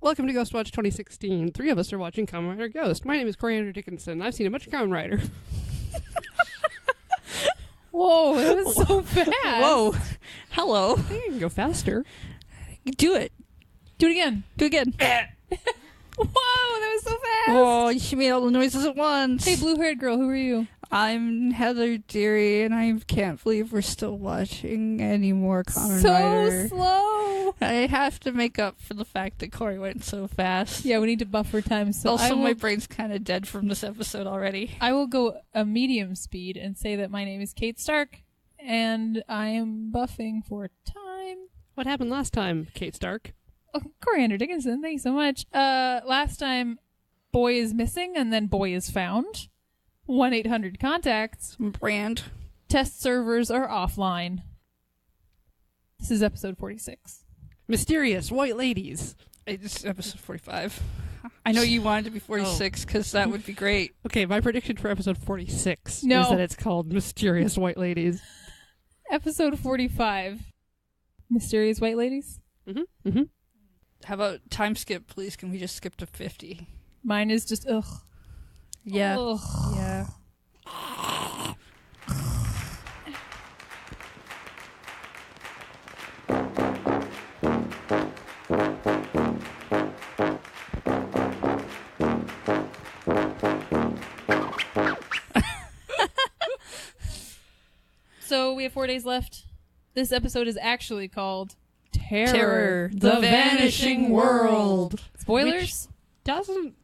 Welcome to GHOSTWATCH2016. Three of us are watching Kamen Rider Ghost. My name is Kamen Rider Dickinson. I've seen a bunch of Kamen Rider. Whoa, that was so fast. Whoa. Hello. I think I can go faster. Do it. Do it again. Do it again. Whoa, that was so fast. Oh, you made all the noises at once. Hey, blue-haired girl, who are you? I'm Heather Deary, and I can't believe we're still watching any more Kamen So Rider. slow. I have to make up for the fact that Corey went so fast. Yeah, we need to buffer time. So Also, my brain's kind of dead from this episode already. I will go a medium speed and say that my name is Kate Stark, and I am buffing for time. What happened last time, Kate Stark? Oh, Coriander Dickinson, thank you so much. Last time, boy is missing, and then boy is found. 1-800 contacts. Brand. Test servers are offline. This is episode 46. Mysterious White Ladies. It's episode 45. I know you wanted to be 46 because that would be great. Okay, my prediction for episode 46 No. is that it's called Mysterious White Ladies. Episode 45. Mysterious White Ladies? Mm-hmm. Mm-hmm. How about time skip, please? Can we just skip to 50? Mine is just, ugh. Yeah. Ugh. Yeah. So we have 4 days left. This episode is actually called Terror, The Vanishing World. Spoilers? Doesn't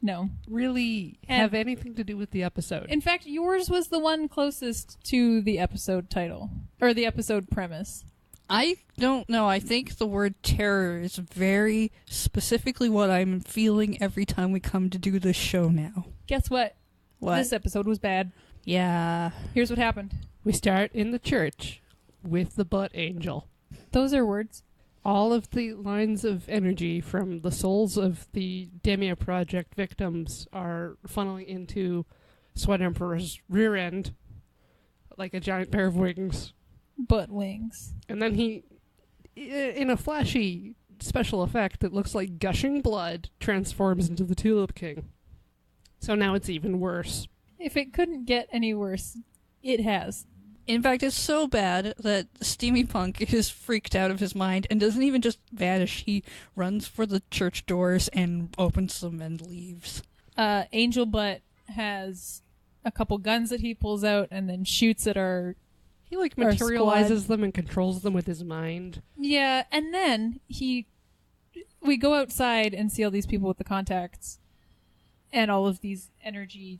No. really have anything to do with the episode. In fact, yours was the one closest to the episode title. Or the episode premise. I don't know. I think the word terror is very specifically what I'm feeling every time we come to do this show now. Guess what? What? This episode was bad. Yeah. Here's what happened. We start in the church with the butt angel. Those are words. All of the lines of energy from the souls of the Demia Project victims are funneling into Sweat Emperor's rear end like a giant pair of wings. Butt wings. And then he, in a flashy special effect that looks like gushing blood, transforms into the Tulip King. So now it's even worse. If it couldn't get any worse, it has. In fact, it's so bad that Steamy Punk is freaked out of his mind and doesn't even just vanish. He runs for the church doors and opens them and leaves. Angel Butt has a couple guns that he pulls out and then shoots at our... He like Our materializes squad. them and controls them with his mind. Yeah, and then we go outside and see all these people with the contacts and all of these energy...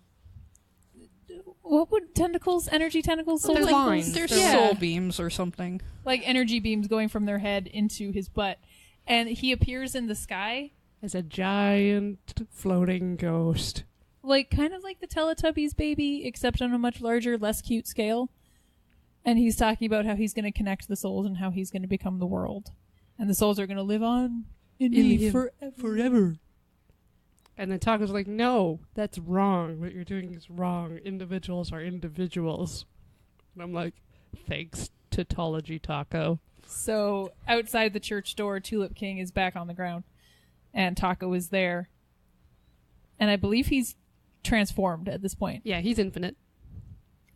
What would tentacles? Energy tentacles? Soul They're tentacles? lines. They're Yeah. soul beams or something. Like energy beams going from their head into his butt. And he appears in the sky, As a giant floating ghost. like kind of like the Teletubbies baby, except on a much larger, less cute scale. And he's talking about how he's going to connect the souls and how he's going to become the world. And the souls are going to live on in me him forever. And then Taco's like, no, that's wrong. What you're doing is wrong. Individuals are individuals. And I'm like, thanks, tautology, Taco. So outside the church door, Tulip King is back on the ground. And Taco is there. And I believe he's transformed at this point. Yeah, he's infinite.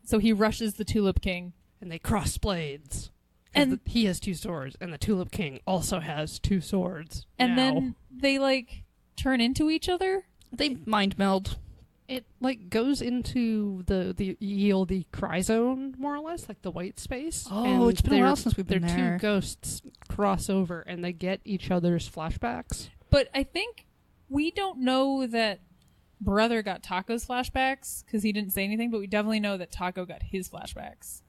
So he rushes the Tulip King. And they cross blades. And he has two swords, and the Tulip King also has two swords. And now. then they, like, turn into each other. They mind meld. It, like, goes into the cry zone, more or less, like the white space. Oh, and it's been a while since we've been their there. two ghosts cross over, and they get each other's flashbacks. But I think we don't know that Brother got Taco's flashbacks, because he didn't say anything, but we definitely know that Taco got his flashbacks.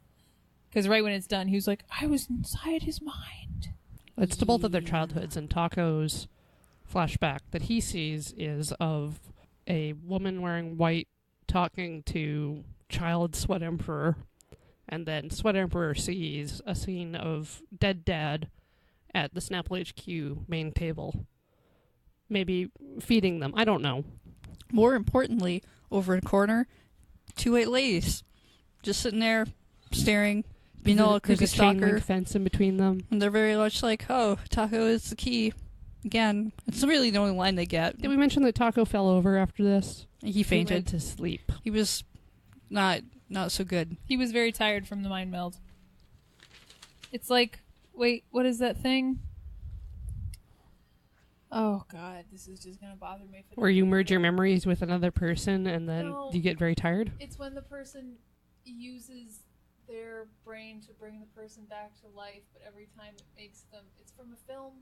Because right when it's done, he was like, I was inside his mind. It's to both of their childhoods, and Taco's flashback that he sees is of a woman wearing white talking to child Sweat Emperor, and then Sweat Emperor sees a scene of dead dad at the Snapple HQ main table, maybe feeding them. I don't know. More importantly, over in a corner, two white ladies just sitting there staring, being all a There's creepy a chain stalker. link fence in between them. And they're very much like, oh, Taco is the key. again, it's really the only line they get. Did we mention that Taco fell over after this? He fainted. He went to sleep. He was not so good. He was very tired from the mind meld. It's like, wait, what is that thing? Oh God, this is just gonna bother me. Where you merge your memories with another person and then you get very tired? It's when the person uses their brain to bring the person back to life, but every time it makes them... It's from a film.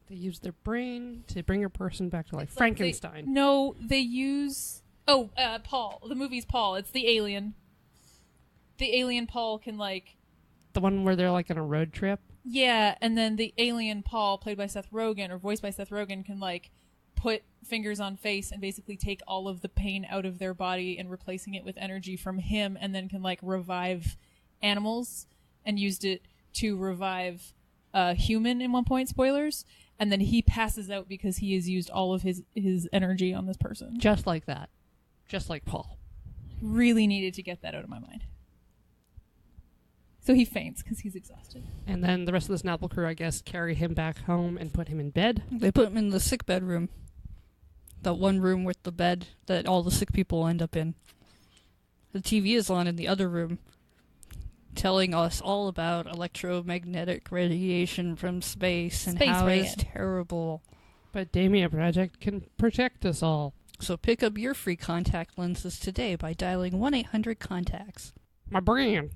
They use their brain to bring a person back to life. It's Frankenstein. They use... Oh, Paul. The movie's Paul. It's the alien. The alien Paul can, like... The one where they're, like, on a road trip? Yeah, and then the alien Paul, played by Seth Rogen, or voiced by Seth Rogen, can, like, put fingers on face and basically take all of the pain out of their body and replacing it with energy from him, and then can, like, revive animals, and used it to revive a human in one point, spoilers, and then he passes out because he has used all of his energy on this person. Just like that. Just like Paul. Really needed to get that out of my mind. So he faints because he's exhausted. And then the rest of the Snapple crew, I guess, carry him back home and put him in bed. They put him in the sick bed room. That one room with the bed that all the sick people end up in. The TV is on in the other room, telling us all about electromagnetic radiation from space and how it's terrible. But Damia Project can protect us all. So pick up your free contact lenses today by dialing 1-800-CONTACTS. My brain.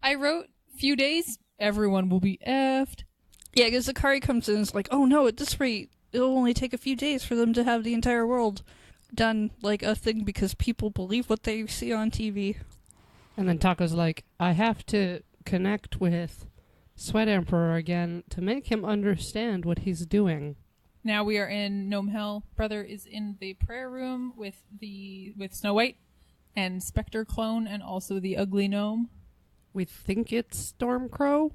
I wrote, few days, everyone will be effed. Yeah, because Akari comes in and is like, oh no, at this rate, it'll only take a few days for them to have the entire world done like a thing because people believe what they see on TV. And then Taco's like, I have to connect with Sweat Emporer again to make him understand what he's doing. Now we are in Gnome Hell. Brother is in the prayer room with Snow White and Spectre Clone and also the ugly gnome. We think it's Stormcrow?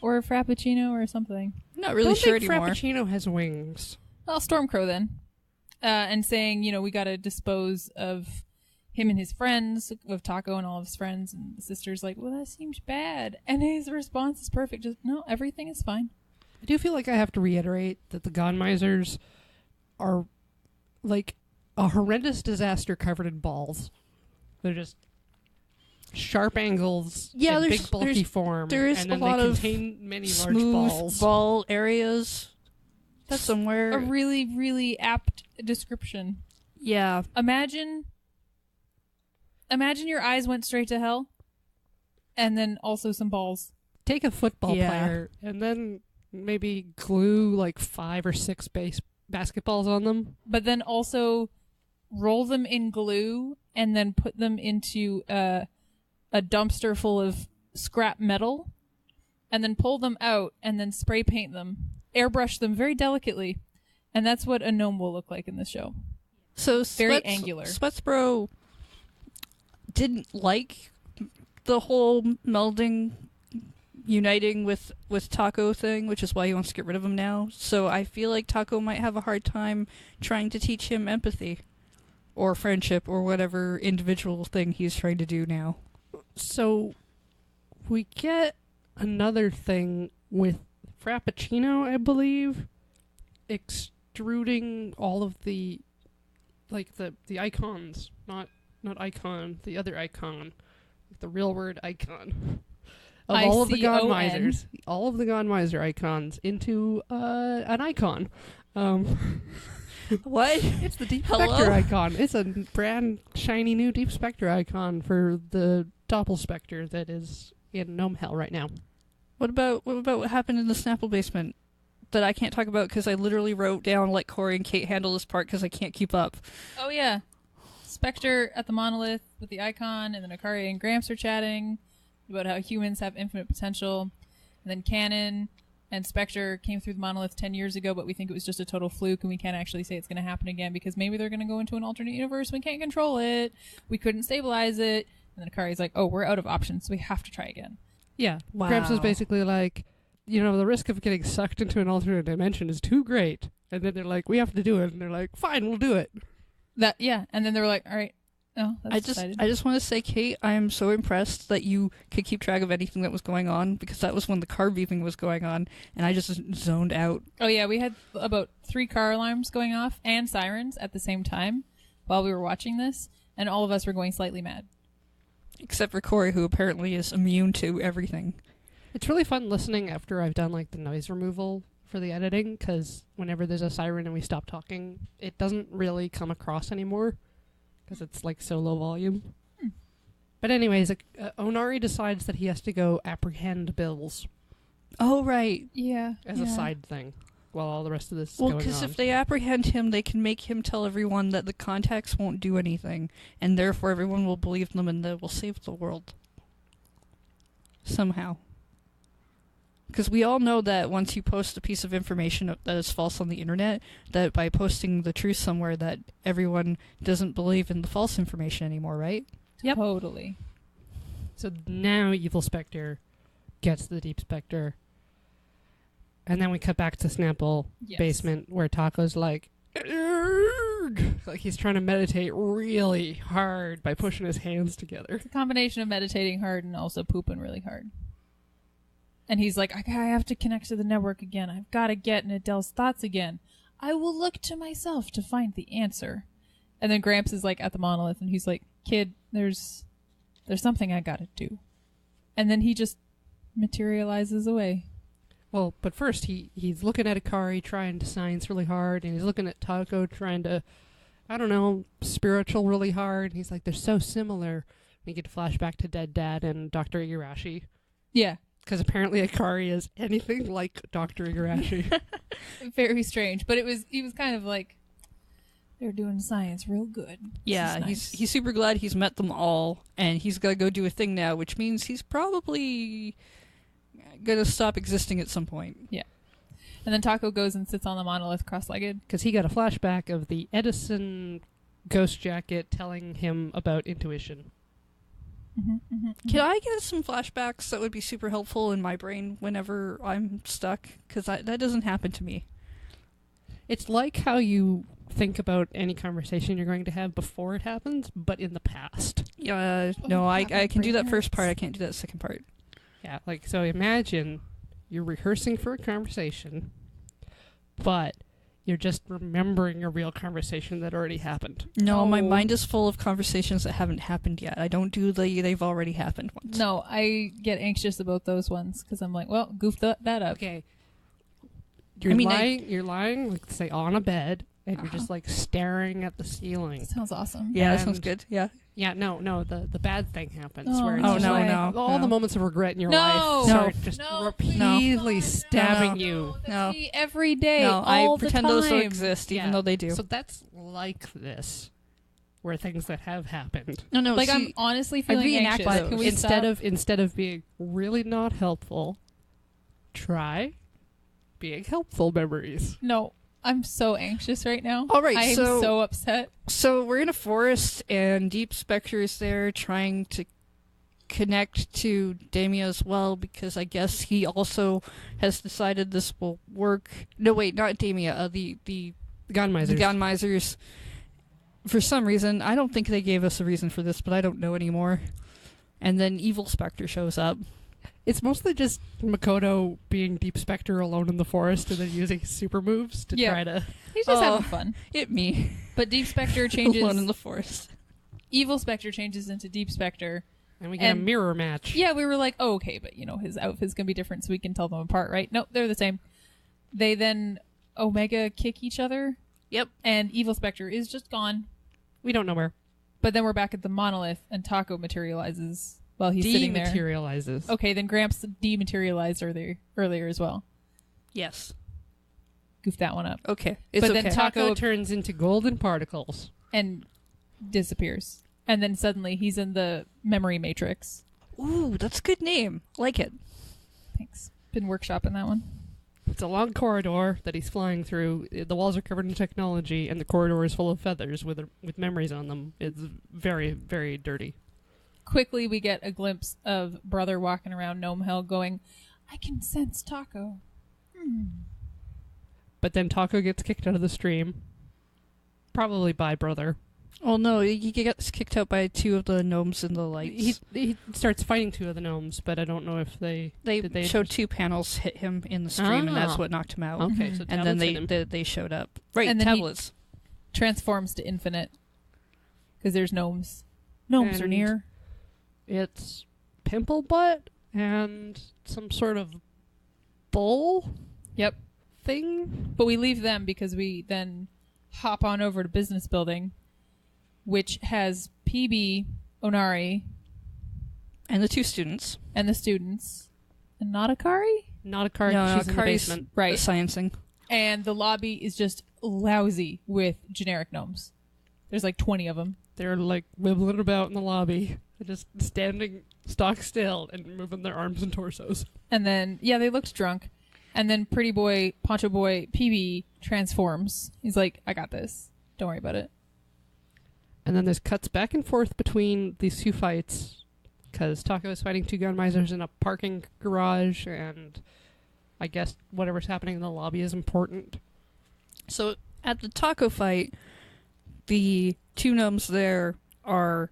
Or Frappuccino or something. Not really sure anymore. anymore. Frappuccino has wings. Well, Stormcrow then. And saying, we gotta dispose of him and his friends, of Taco and all of his friends. And the sister's like, well, that seems bad. And his response is perfect. Just, no, everything is fine. I do feel like I have to reiterate that the Gonmisers are like a horrendous disaster covered in balls. They're just sharp angles in big bulky form. There is and then a lot they of contain many smooth large balls. Ball areas. That's somewhere. A really, really apt description. Yeah. Imagine your eyes went straight to hell, and then also some balls. Take a football player and then maybe glue like 5 or 6 basketballs on them. But then also roll them in glue and then put them into a dumpster full of scrap metal and then pull them out and then spray paint them, airbrush them very delicately. And that's what a gnome will look like in this show. So very angular. Sweatsbro didn't like the whole melding, uniting with Taco thing, which is why he wants to get rid of him now. So I feel like Taco might have a hard time trying to teach him empathy or friendship or whatever individual thing he's trying to do now. So we get another thing with Frappuccino, I believe, extruding all of the icons, not icon, the other icon, the real word icon. Of all of the Gonmisers, all of the Gonmiser icons into an icon. What? It's the Deep Spectre icon. It's a brand shiny new Deep Spectre icon for the Doppelspectre that is in Gnome Hell right now. What about what happened in the Snapple basement that I can't talk about because I literally wrote down let Corey and Kate handle this part because I can't keep up. Oh yeah, Spectre at the monolith with the icon, and then Akari and Gramps are chatting about how humans have infinite potential, and then Canon and Spectre came through the monolith 10 years ago, but we think it was just a total fluke, and we can't actually say it's going to happen again because maybe they're going to go into an alternate universe. We can't control it. We couldn't stabilize it. And then Akari's like, oh, we're out of options, so we have to try again. Yeah. Wow. Gramps is basically like, the risk of getting sucked into an alternate dimension is too great. And then they're like, we have to do it. And they're like, fine, we'll do it. And then they were like, all right, Oh, that's exciting. I just want to say, Kate, I am so impressed that you could keep track of anything that was going on, because that was when the car beeping was going on, and I just zoned out. Oh, yeah, we had about 3 car alarms going off and sirens at the same time while we were watching this, and all of us were going slightly mad. Except for Corey, who apparently is immune to everything. It's really fun listening after I've done like the noise removal for the editing, because whenever there's a siren and we stop talking, it doesn't really come across anymore because it's like so low volume. But anyways, Onari decides that he has to go apprehend Bills Oh, right. Yeah. as a side thing while all the rest of this is Well, going because on. if they apprehend him, they can make him tell everyone that the contacts won't do anything, and therefore everyone will believe them and they will save the world. Somehow. Because we all know that once you post a piece of information that is false on the internet, that by posting the truth somewhere, that everyone doesn't believe in the false information anymore, right? Yep. Totally. So now Evil Spectre gets the Deep Spectre. And then we cut back to Snapple Yes. basement where Taco's like, "Erg!" Like he's trying to meditate really hard by pushing his hands together. It's a combination of meditating hard and also pooping really hard. And he's like, I have to connect to the network again. I've got to get in Adele's thoughts again. I will look to myself to find the answer. And then Gramps is like at the monolith and he's like, kid, there's something I got to do. And then he just materializes away. Well, but first he's looking at Akari trying to science really hard, and he's looking at Taco trying to, I don't know, spiritual really hard. And he's like, they're so similar. And you get a flashback to Dead Dad and Dr. Igarashi. Yeah. Because apparently Akari is anything like Dr. Igarashi. Very strange. But he was kind of like, they're doing science real good. Yeah, This is nice. he's super glad he's met them all, and he's got to go do a thing now, which means he's probably going to stop existing at some point. Yeah. And then Taco goes and sits on the monolith cross-legged. Because he got a flashback of the Edison ghost jacket telling him about intuition. Can I get some flashbacks that would be super helpful in my brain whenever I'm stuck? Because that doesn't happen to me. It's like how you think about any conversation you're going to have before it happens, but in the past. Yeah, Oh, no, I my can do brain that first hurts. part. I can't do that second part. Yeah, like, so imagine you're rehearsing for a conversation, but you're just remembering a real conversation that already happened. No, my Oh. mind is full of conversations that haven't happened yet. I don't do they've already happened ones. No, I get anxious about those ones because I'm like, well, goofed that up. Okay. You're I mean, you're lying, like, say, on a bed, and you're just, like, staring at the ceiling. Sounds awesome. Yeah, that sounds And- good. Yeah. Yeah, no, the bad thing happens. Oh, where it's Oh, just no, like, no. all the no. moments of regret in your No. life No. start just No, repeatedly please. stabbing No. you. That's No. me every day. No, all I the pretend those don't time. exist, even Yeah. though they do. So that's like this, where things that have happened. No, Like, see, I'm honestly feeling reenact anxious. those. Can we Instead of being really not helpful, try being helpful memories. No, I'm so anxious right now. All right, I am so- so upset. So we're in a forest, and Deep Spectre is there trying to connect to Damia as well, because I guess he also has decided this will work. No, wait, not Damia. The Gun misers. the Gun Misers. For some reason, I don't think they gave us a reason for this, but I don't know anymore. And then Evil Spectre shows up. It's mostly just Makoto being Deep Spectre alone in the forest and then using his super moves to Yeah. try to... He's just Oh. having fun. It me. But Deep Spectre Alone in changes. the forest. Evil Spectre changes into Deep Spectre. And we get a And- mirror match. Yeah, we were like, oh, okay, but his outfit's gonna be different, so we can tell them apart, right? Nope, they're the same. They then Omega kick each other. Yep. And Evil Spectre is just gone. We don't know where. But then we're back at the monolith, and Taco materializes while he's sitting there. Dematerializes. Okay, then Gramps dematerialized earlier as well. Yes. Goofed that one up. Okay. It's But okay. then Taco turns into golden particles. And disappears. And then suddenly he's in the memory matrix. Ooh, that's a good name. Like it. Thanks. Been workshopping that one. It's a long corridor that he's flying through. The walls are covered in technology, and the corridor is full of feathers with memories on them. It's very, very dirty. Quickly, we get a glimpse of Brother walking around Gnome Hell going, I can sense Taco. But then Taco gets kicked out of the stream. Probably by Brother. Oh no, he gets kicked out by 2 of the gnomes in the lights. He starts fighting 2 of the gnomes, but I don't know if They showed 2 panels hit him in the stream, and that's what knocked him out. Okay, so And then tablets they showed up. Right, And then tablets. Transforms to infinite because there's gnomes. Gnomes are And- near. It's Pimple Butt and some sort of bull Yep. thing. But we leave them because we then hop on over to Business Building, which has PB, Onari, And the 2 students. and the students, and not Akari. Not a card. No, She's in the Akari's basement. Right. Sciencing. And the lobby is just lousy with generic gnomes. There's like 20 of them. They're like wibbling about in the lobby. They're just standing stock still and moving their arms and torsos. And then, yeah, they looked drunk. And then Pretty Boy, Poncho Boy, PB transforms. He's like, I got this. Don't worry about it. And then there's cuts back and forth between these 2 fights because Taco is fighting 2 gun misers in a parking garage, and I guess whatever's happening in the lobby is important. So at the taco fight, the 2 gnomes there are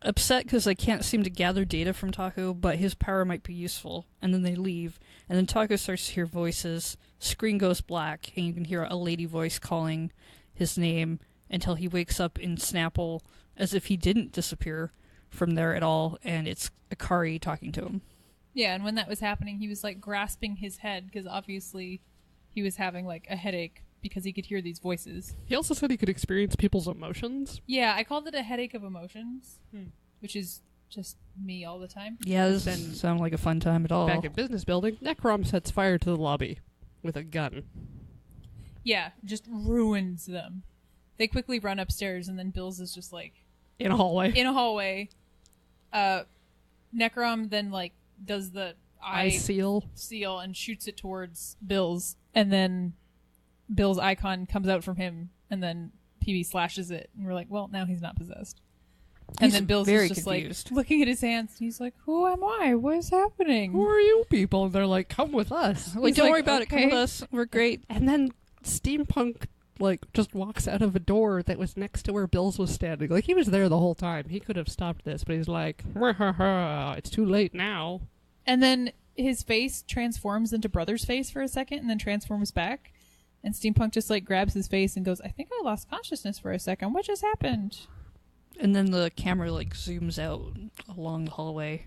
upset because they can't seem to gather data from Taco, but his power might be useful. And then they leave. And then Taco starts to hear voices. Screen goes black, and you can hear a lady voice calling his name until he wakes up in Snapple as if he didn't disappear from there at all, and it's Akari talking to him. Yeah, and when that was happening, he was like grasping his head because obviously he was having like a headache because he could hear these voices. He also said he could experience people's emotions. Yeah, I called it a headache of emotions, which is just me all the time. Yeah, this Then- doesn't sound like a fun time at all. Back at Business Building, Necrom sets fire to the lobby with a gun. Yeah, just ruins them. They quickly run upstairs, and then Bills is just like In a hallway. in a hallway. Necrom then like does the I seal. seal and shoots it towards Bills, and then Bill's icon comes out from him, and then PB slashes it, and we're like, well, now he's not possessed. And He's then Bill's very is just confused. like looking at his hands, and he's like, who am I? What is happening? Who are you people? And they're like, come with us. Like, He's don't like, worry about it. Come okay. with us. We're great. And then Steampunk like just walks out of a door that was next to where Bills was standing. Like he was there the whole time. He could have stopped this, but he's like, it's too late now. And then his face transforms into Brother's face for a second, and then transforms back. And Steampunk just like grabs his face and goes, I think I lost consciousness for a second. What just happened? And then the camera like zooms out along the hallway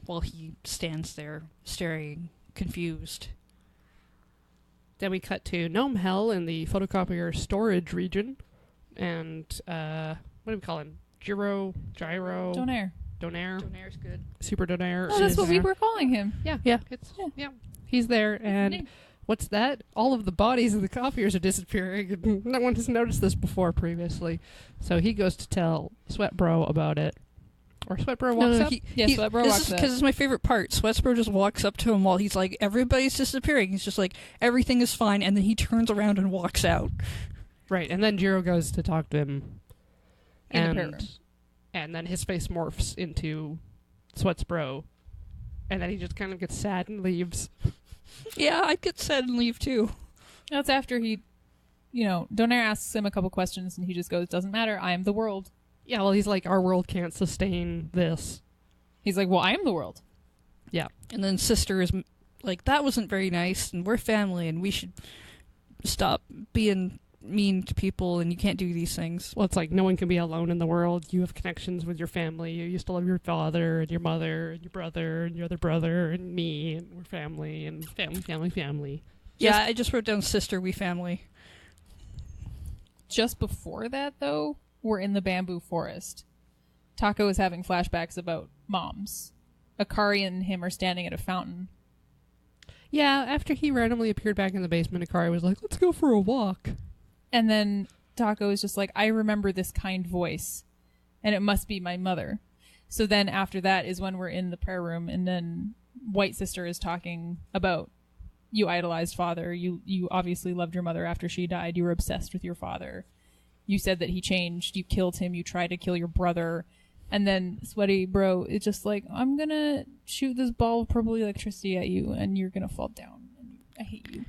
while he stands there staring, confused. Then we cut to Gnome Hell in the photocopier storage region. And what do we call him? Gyro? Donaire. Donaire? Donaire's good. Super Donaire. Oh, that's is what we there. were calling him. Yeah. Yeah. Yeah. He's there, and Name. what's that? All of the bodies of the copiers are disappearing. No one has noticed this before previously. So he goes to tell Sweat Bro about it. Or Sweat Bro walks up. Yes, Sweat Bro walks up. Because it's my favorite part. Sweatbro just walks up to him while he's like, everybody's disappearing. He's just like, everything is fine, and then he turns around and walks out. Right, and then Jiro goes to talk to him. In the and, prayer room. and then his face morphs into Sweat's Bro. And then he just kind of gets sad and leaves. Yeah, I'd get sad and leave too. That's after he, Donaire asks him a couple questions, and he just goes, doesn't matter, I am the world. Yeah, well, he's like, our world can't sustain this. He's like, well, I am the world. Yeah. And then Sister is like, that wasn't very nice, and we're family, and we should stop being mean to people, and you can't do these things. Well, it's like no one can be alone in the world. You have connections with your family. You used to love your father and your mother and your brother and your other brother and me, and we're family and family. Yeah, I just wrote down Sister, we family. Just before that, though, we're in the bamboo forest. Taco is having flashbacks about moms. Akari and him are standing at a fountain. Yeah, after he randomly appeared back in the basement, Akari was like, let's go for a walk. And then Taco is just like, I remember this kind voice, and it must be my mother. So then after that is when we're in the prayer room, and then White Sister is talking about, you idolized father. You obviously loved your mother after she died. You were obsessed with your father. You said that he changed. You killed him. You tried to kill your brother. And then Sweaty Bro is just like, I'm going to shoot this ball of purple electricity at you, and you're going to fall down. And I hate you.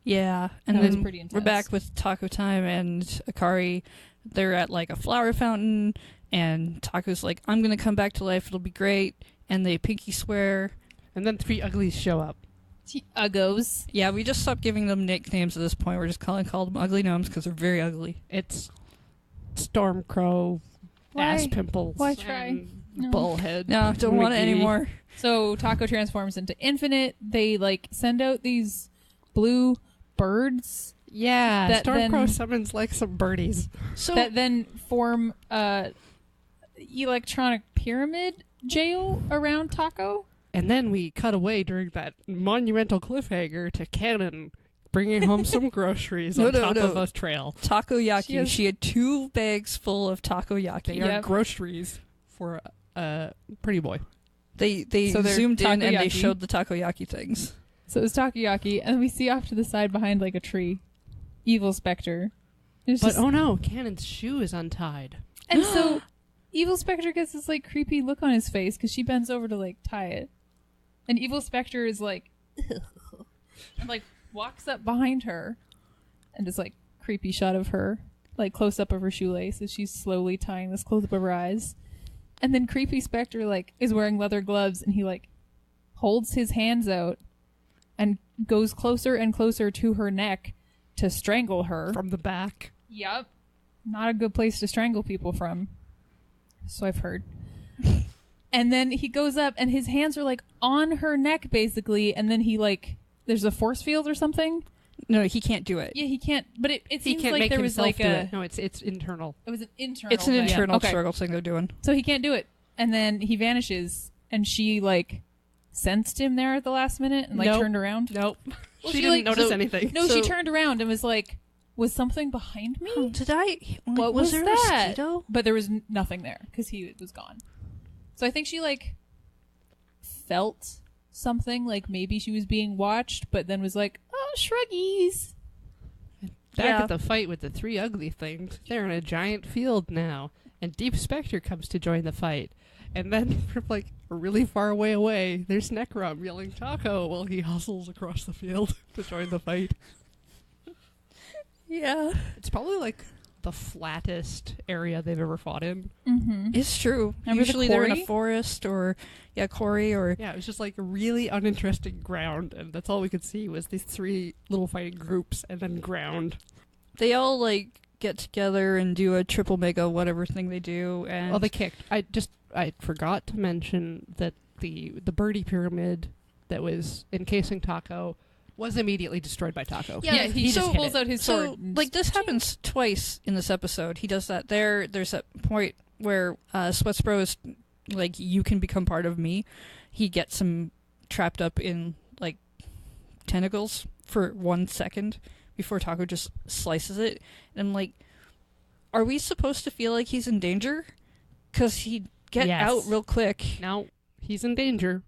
Yeah, and That was then pretty we're intense. back with Taco Time, and Akari they're at like a flower fountain, and Taco's like, I'm gonna come back to life, it'll be great, and they pinky swear. And then 3 uglies show up. Uggos. Yeah, we just stopped giving them nicknames at this point. We're just call them ugly gnomes because they're very ugly. It's Stormcrow, ass pimples, Why try? and No. Bullhead. No, don't want it McGee. anymore. So Taco transforms into Infinite. They like send out these blue birds Yeah, That Stormcrow then- summons like some birdies. So that then form a electronic pyramid jail around Taco. And then we cut away during that monumental cliffhanger to Cannon bringing home some groceries on top of a trail. takoyaki. She had 2 bags full of takoyaki. They are groceries for a pretty boy. They So they're zoomed in and they takoyaki. showed the takoyaki things. So it's takoyaki, and we see off to the side behind like a tree, Evil Spectre. It's But just- oh no, Cannon's shoe is untied. and so Evil Spectre gets this like creepy look on his face because she bends over to like tie it, and Evil Spectre is like, and like walks up behind her, and just like creepy shot of her, like close up of her shoelace as she's slowly tying this close up of her eyes, and then creepy Spectre like is wearing leather gloves and he like holds his hands out and goes closer and closer to her neck to strangle her. From the back. Yep. Not a good place to strangle people from. So I've heard. And then he goes up and his hands are like on her neck basically, and then he like there's a force field or something. No, he can't do it. Yeah, he can't, but it He seems can't like make there was himself like do a it. No, it's internal. it was an internal It's an thing. internal Okay. struggle thing they're doing. So he can't do it. And then he vanishes and she like sensed him there at the last minute and like Nope. turned around. Nope. Well, she she, didn't like- notice so- anything. No, she So- turned around and was like, was something behind me? Oh, did I? What was was there that? a mosquito? But there was nothing there because he was gone. So I think she like felt something, like maybe she was being watched, but then was like, oh, shruggies. Back Yeah. at the fight with the 3 ugly things, they're in a giant field now, and Deep Spectre comes to join the fight. And then, from like really far away, there's Necrom yelling Taco while he hustles across the field to join the fight. Yeah, It's probably like the flattest area they've ever fought in. Mm-hmm. it's true. Remember the Usually they're in a quarry? forest or quarry or Yeah, it was just like really uninteresting ground, and that's all we could see was these 3 little fighting groups and then ground. they all like get together and do a triple mega whatever thing they do. And Oh, they kicked. I forgot to mention that the birdie pyramid that was encasing Taco was immediately destroyed by Taco. Yeah, he just just hit pulls it. out his sword. So, and like, this just- happens twice in this episode. He does that. There's that point where Sweatspro is like, you can become part of me. He gets him trapped up in, like, tentacles for 1 second before Taco just slices it. And I'm like, are we supposed to feel like he's in danger? Because he'd get Yes. out real quick. Now he's in danger.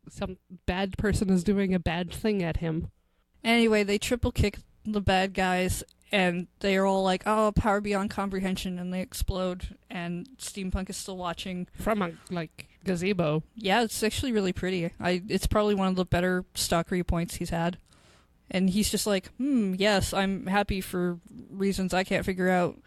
Some bad person is doing a bad thing at him. Anyway, they triple kick the bad guys, and they're all like, oh, power beyond comprehension, and they explode, and Steampunk is still watching. From a, like, gazebo. Yeah, it's actually really pretty. It's probably one of the better stock repoints he's had. And he's just like, yes, I'm happy for reasons I can't figure out.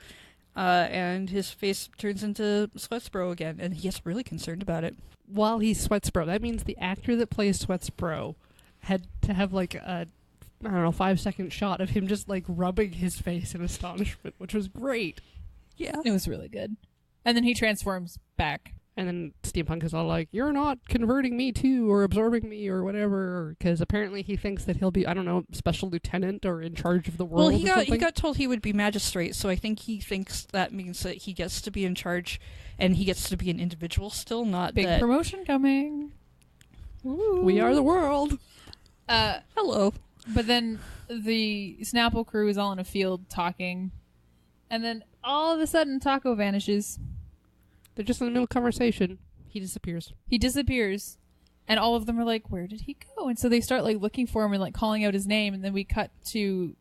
And his face turns into Sweatspro again, and he gets really concerned about it. While he's Sweatspro, that means the actor that plays Sweatspro had to have, like, a, 5-second shot of him just, like, rubbing his face in astonishment, which was great. Yeah. It was really good. And then he transforms back. And then Steampunk is all like, you're not converting me too, or absorbing me, or whatever, because apparently he thinks that he'll be, special lieutenant or in charge of the world. Well, he or something. got told he would be magistrate, so I think he thinks that means that he gets to be in charge, and he gets to be an individual still, not Big that... promotion coming. Ooh. We are the world. Hello. But then the Snapple crew is all in a field talking, and then all of a sudden Taco vanishes. They're just in the middle of conversation. He disappears. He disappears, and all of them are like, "Where did he go?" And so they start like looking for him and like calling out his name, and then we cut to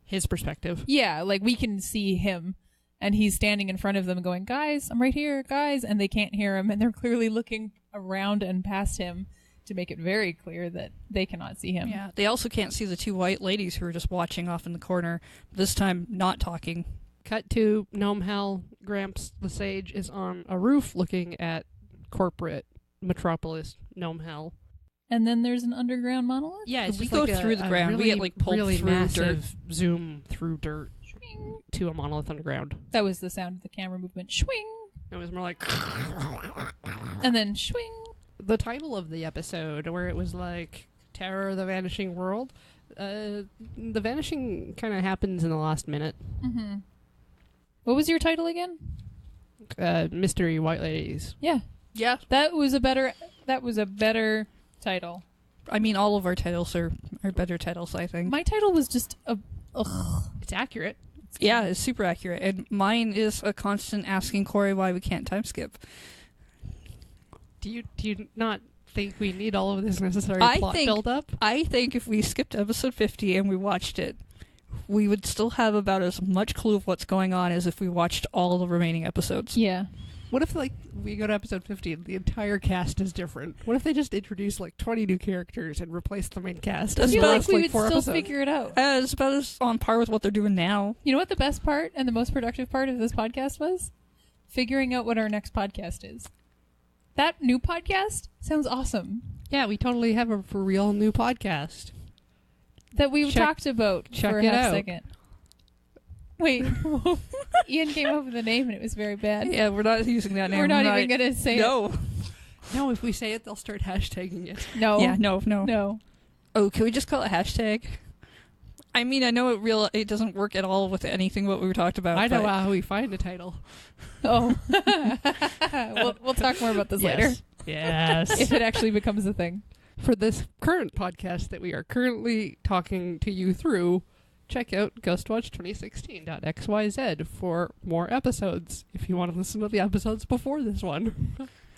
His perspective. like we can see him, and he's standing in front of them, going, "Guys, I'm right here, guys," and they can't hear him, and they're clearly looking around and past him to make it very clear that they cannot see him. Yeah, they also can't see the 2 white ladies who are just watching off in the corner, this time not talking. Cut to Gnome Hell. Gramps the Sage is on a roof looking at corporate metropolis Gnome Hell. And then there's an underground monolith? Yeah, it's We just go like through the ground. Really, We get, like, pulled really through massive zoom through dirt to a monolith underground. That was the sound of the camera movement. Swing! It was more like And then swing! the title of the episode, where it was like Terror of the Vanishing World. The vanishing kind of happens in the last minute. Mm-hmm. What was your title again? Mystery White Ladies. Yeah. Yeah. That was a better title. I mean, all of our titles are better titles, I think. My title was just a... Ugh. It's accurate. Yeah, it's super accurate. And mine is a constant asking Corey why we can't time skip. Do you not think we need all of this necessary I plot think- build up? I think if we skipped episode 50 and we watched it, we would still have about as much clue of what's going on as if we watched all the remaining episodes. Yeah. What if like we go to episode 50 and the entire cast is different? What if they just introduce like 20 new characters and replace the main cast? I That's feel about like we would 4 still episodes? figure it out. It's about as on par with what they're doing now. You know what the best part and the most productive part of this podcast was? Figuring out what our next podcast is. That new podcast sounds awesome. Yeah, we totally have a for real new podcast. That we Check- talked about check for a it half out. second. Wait. Ian came up with a name and it was very bad. Yeah, we're not using that name. We're not even going to say No. No, if we say it, they'll start hashtagging it. it. No. Yeah, no. No. Oh, can we just call it hashtag? I mean, I know it doesn't work at all with anything what we were talked about. I know but- how we find a title. Oh. we'll talk more about this later. Yes. If it actually becomes a thing. For this current podcast that we are currently talking to you through, check out GHOSTWATCH2016.xyz for more episodes if you want to listen to the episodes before this one.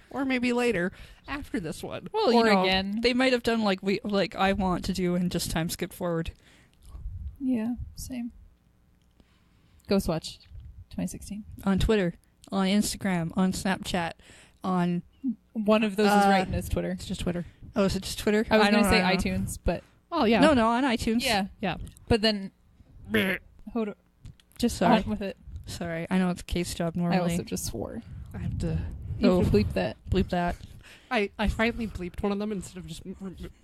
Or maybe later, after this one. Well, Or you know, again. they might have done like I want to do and just time skip forward. Yeah, same. Ghostwatch 2016. On Twitter, on Instagram, on Snapchat, on... One of those is right in his Twitter. It's just Twitter. Oh, is it just Twitter? I was going to don't say know. iTunes, but Oh, yeah. No, on iTunes. yeah. Yeah. But then hold on. Just Sorry. on with it. Sorry, I know it's Kate's job I normally. also just swore. I have to... You Oh. can bleep that. Bleep that. I finally bleeped one of them instead of just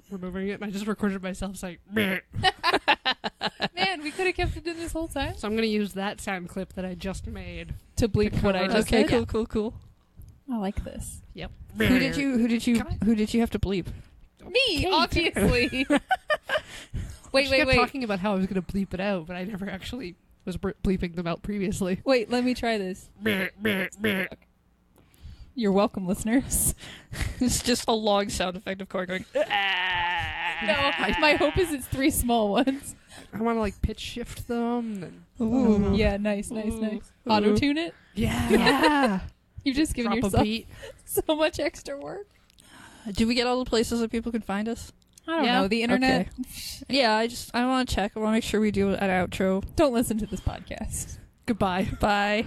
removing it, and I just recorded myself saying, "Meh." Man, we could have kept it in this whole time So I'm going to use that sound clip that I just made. to bleep what I cover- just Okay, said. cool. I like this. Yep. Who did you have to bleep? Me, Kate. obviously. She wait. kept talking about how I was going to bleep it out, but I never actually was bleeping them out previously. Wait, let me try this. You're welcome, listeners. It's just a long sound effect of Corey going... No, my hope is it's 3 small ones. I want to like pitch shift them. And, Ooh. Yeah, nice. Ooh. Auto tune it. yeah. You've just given Drop a yourself beat. so much extra work. Do we get all the places that people can find us? I don't Yeah. know. The internet. Yeah, I want to check. I want to make sure we do an outro. Don't listen to this podcast. Goodbye. Bye.